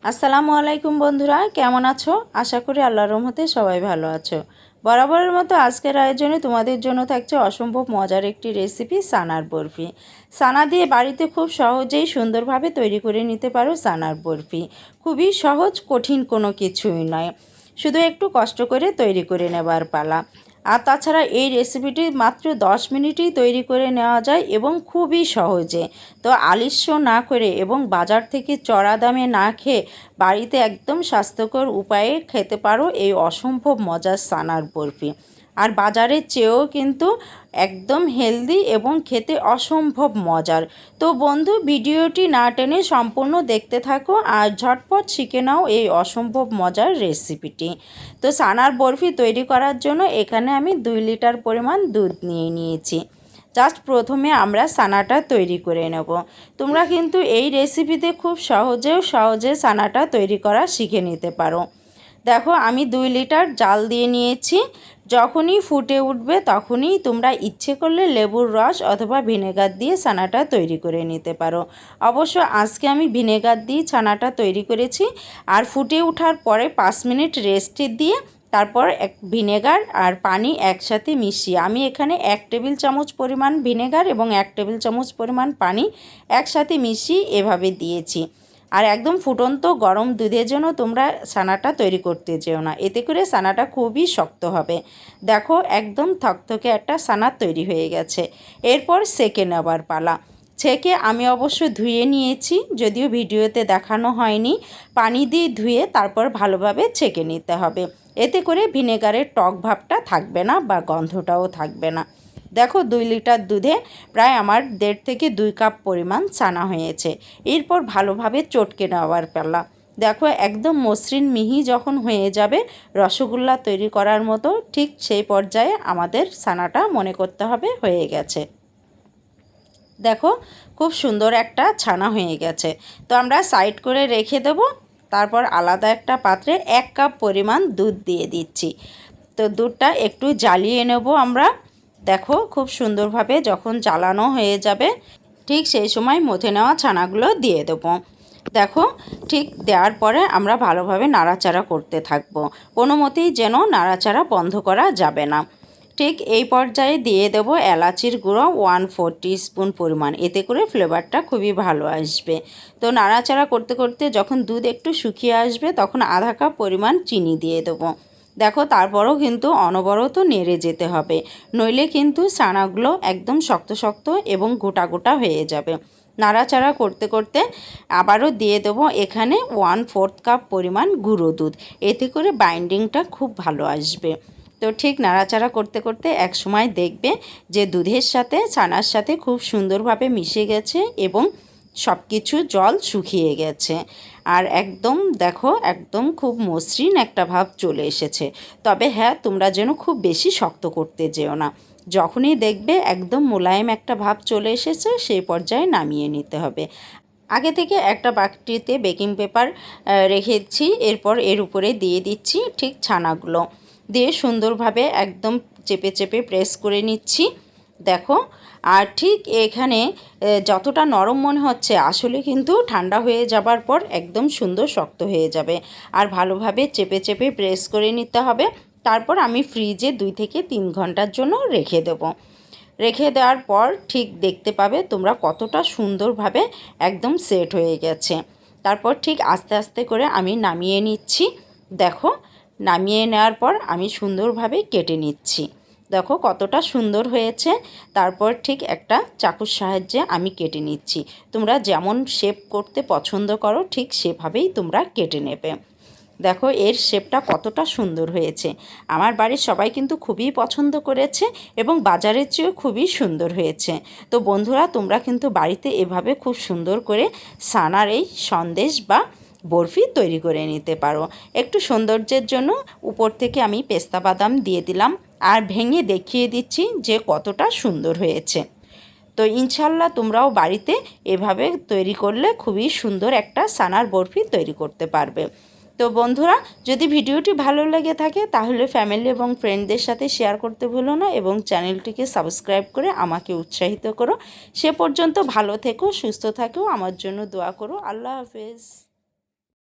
আসসালামু আলাইকুম বন্ধুরা, কেমন আছো? আশা করি আল্লাহর রহমতে সবাই ভালো আছো। বরাবরের মতো আজকের আয়োজনে তোমাদের জন্য থাকছে অসম্ভব মজার একটি রেসিপি, সানার বরফি। সানা দিয়ে বাড়িতে খুব সহজেই সুন্দরভাবে তৈরি করে নিতে পারো সানার বরফি। খুবই সহজ, কঠিন কোনো কিছুই নয়, শুধু একটু কষ্ট করে তৈরি করে নেবার পালা। আর তাছাড়া এই রেসিপিটি মাত্র 10 মিনিটেই তৈরি করে নেওয়া যায় এবং খুবই সহজে। তো আলস্য না করে এবং বাজার থেকে চড়া দামে না খেয়ে বাড়িতে একদম স্বাস্থ্যকর উপায়ে খেতে পারো এই অসম্ভব মজার সানার বরফি। আর বাজারের চেয়েও কিন্তু একদম হেলদি এবং খেতে অসম্ভব মজার। তো বন্ধু, ভিডিওটি না টেনে সম্পূর্ণ দেখতে থাকো আর ঝটপট শিখে নাও এই অসম্ভব মজার রেসিপিটি। তো সানার বরফি তৈরি করার জন্য এখানে আমি 2 লিটার পরিমাণ দুধ নিয়ে নিয়েছি। জাস্ট প্রথমে আমরা সানাটা তৈরি করে নেব। তোমরা কিন্তু এই রেসিপিতে খুব সহজে সানাটা তৈরি করা শিখে নিতে পারো। দেখো, আমি 2 লিটার জাল দিয়ে নিয়েছি। যখনই ফুটে উঠবে তখনই তোমরা ইচ্ছে করলে লেবুর রস অথবা ভিনেগার দিয়ে ছানাটা তৈরি করে নিতে পারো। অবশ্য আজকে আমি ভিনেগার দিয়ে ছানাটা তৈরি করেছি। আর ফুটে ওঠার পরে 5 মিনিট রেস্টে দিয়ে তারপর ভিনেগার আর পানি একসাথে মিশিয়ে আমি এখানে 1 টেবিল চামচ পরিমাণ ভিনেগার এবং 1 টেবিল চামচ পরিমাণ পানি একসাথে মিশিয়ে এভাবে দিয়েছি। আর একদম ফুটন্ত গরম দুধের জন্য তোমরা ছানাটা তৈরি করতে যেও না, এতে করে ছানাটা খুবই শক্ত হবে। দেখো, একদম থকথকে একটা ছানা তৈরি হয়ে গেছে। এরপর সেকে নেবার পালা। ছেঁকে আমি অবশ্য ধুয়ে নিয়েছি, যদিও ভিডিওতে দেখানো হয়নি। পানি দিয়ে ধুয়ে তারপর ভালোভাবে ছেঁকে নিতে হবে, এতে করে ভিনেগারের টক ভাবটা থাকবে না বা গন্ধটাও থাকবে না। দেখো, 2 লিটার দুধে প্রায় আমার 1.5 থেকে 2 কাপ পরিমাণ ছানা হয়েছে। এরপর ভালোভাবে চটকে নেওয়ার পালা। দেখো, একদম মসৃণ মিহি যখন হয়ে যাবে, রসগোল্লা তৈরি করার মতো, ঠিক সেই পর্যায়ে আমাদের ছানাটা মনে করতে হবে হয়ে গেছে। দেখো, খুব সুন্দর একটা ছানা হয়ে গেছে। তো আমরা সাইড করে রেখে দেব। তারপর আলাদা একটা পাত্রে 1 কাপ পরিমাণ দুধ দিয়ে দিচ্ছি। তো দুধটা একটু জ্বালিয়ে নেব আমরা। দেখো, খুব সুন্দরভাবে যখন জ্বালানো হয়ে যাবে ঠিক সেই সময় মথে নেওয়া ছানাগুলো দিয়ে দেবো। দেখো, ঠিক দেওয়ার পরে আমরা ভালোভাবে নাড়াচাড়া করতে থাকবো। কোনো মতেই যেন নাড়াচাড়া বন্ধ করা যাবে না। ঠিক এই পর্যায়ে দিয়ে দেব এলাচির গুঁড়ো 1/4 টিস্পুন পরিমাণ, এতে করে ফ্লেভারটা খুবই ভালো আসবে। তো নাড়াচাড়া করতে করতে যখন দুধ একটু শুকিয়ে আসবে তখন আধা কাপ পরিমাণ চিনি দিয়ে দেবো। দেখো, তারপরও কিন্তু অনবরত নেড়ে যেতে হবে, নইলে কিন্তু ছানাগুলো একদম শক্ত শক্ত এবং গোটা গোটা হয়ে যাবে। নাড়াচাড়া করতে করতে আবারও দিয়ে দেবো এখানে 1/4 কাপ পরিমাণ গুঁড়ো দুধ, এতে করে বাইন্ডিংটা খুব ভালো আসবে। তো ঠিক নাড়াচাড়া করতে করতে এক সময় দেখবে যে দুধের সাথে ছানার সাথে খুব সুন্দরভাবে মিশে গেছে এবং সব কিছু জল শুকিয়ে গেছে। আর একদম দেখো, একদম খুব মসৃণ একটা ভাব চলে এসেছে। তবে হ্যাঁ, তোমরা যেন খুব বেশি শক্ত করতে যেও না। যখনই দেখবে একদম মোলায়েম একটা ভাব চলে এসেছে, সেই পর্যায়ে নামিয়ে নিতে হবে। আগে থেকে একটা বাটিতে বেকিং পেপার রেখেছি, এরপর এর উপরে দিয়ে দিচ্ছি ঠিক ছানাগুলো, দিয়ে সুন্দরভাবে একদম চেপে চেপে প্রেস করে নিচ্ছি। দেখো, আর ঠিক এখানে যতটা নরম মনে হচ্ছে আসলে কিন্তু ঠান্ডা হয়ে যাবার পর একদম সুন্দর শক্ত হয়ে যাবে। আর ভালোভাবে চেপে চেপে প্রেস করে নিতে হবে। তারপর আমি ফ্রিজে 2 থেকে 3 ঘন্টার জন্য রেখে দেবো। রেখে দেওয়ার পর ঠিক দেখতে পাবে তোমরা কতটা সুন্দরভাবে একদম সেট হয়ে গেছে। তারপর ঠিক আস্তে আস্তে করে আমি নামিয়ে নিচ্ছি। দেখো, নামিয়ে নেওয়ার পর আমি সুন্দরভাবে কেটে নিচ্ছি। দেখো কতটা সুন্দর হয়েছে। তারপর ঠিক একটা চাকুর সাহায্যে আমি কেটে নিচ্ছি। তোমরা যেমন শেপ করতে পছন্দ করো ঠিক সেভাবেই তোমরা কেটে নেবে। দেখো, এর শেপটা কতটা সুন্দর হয়েছে। আমার বাড়ির সবাই কিন্তু খুবই পছন্দ করেছে এবং বাজারের চেয়েও খুবই সুন্দর হয়েছে। তো বন্ধুরা, তোমরা কিন্তু বাড়িতে এভাবে খুব সুন্দর করে ছানার এই সন্দেশ বা বরফি তৈরি করে নিতে পারো। একটু সৌন্দর্যের জন্য উপর থেকে আমি পেস্তা বাদাম দিয়ে দিলাম আর ভেঙে দেখিয়ে দিচ্ছি যে কতটা সুন্দর হয়েছে। তো ইনশাল্লাহ তোমরাও বাড়িতে এভাবে তৈরি করলে খুবই সুন্দর একটা ছানার বরফি তৈরি করতে পারবে। তো বন্ধুরা, যদি ভিডিওটি ভালো লেগে থাকে তাহলে ফ্যামিলি এবং ফ্রেন্ডদের সাথে শেয়ার করতে ভুলো না এবং চ্যানেলটিকে সাবস্ক্রাইব করে আমাকে উৎসাহিত করো। সে পর্যন্ত ভালো থেকো, সুস্থ থাকো, আমার জন্য দোয়া করো। আল্লাহ হাফেজ।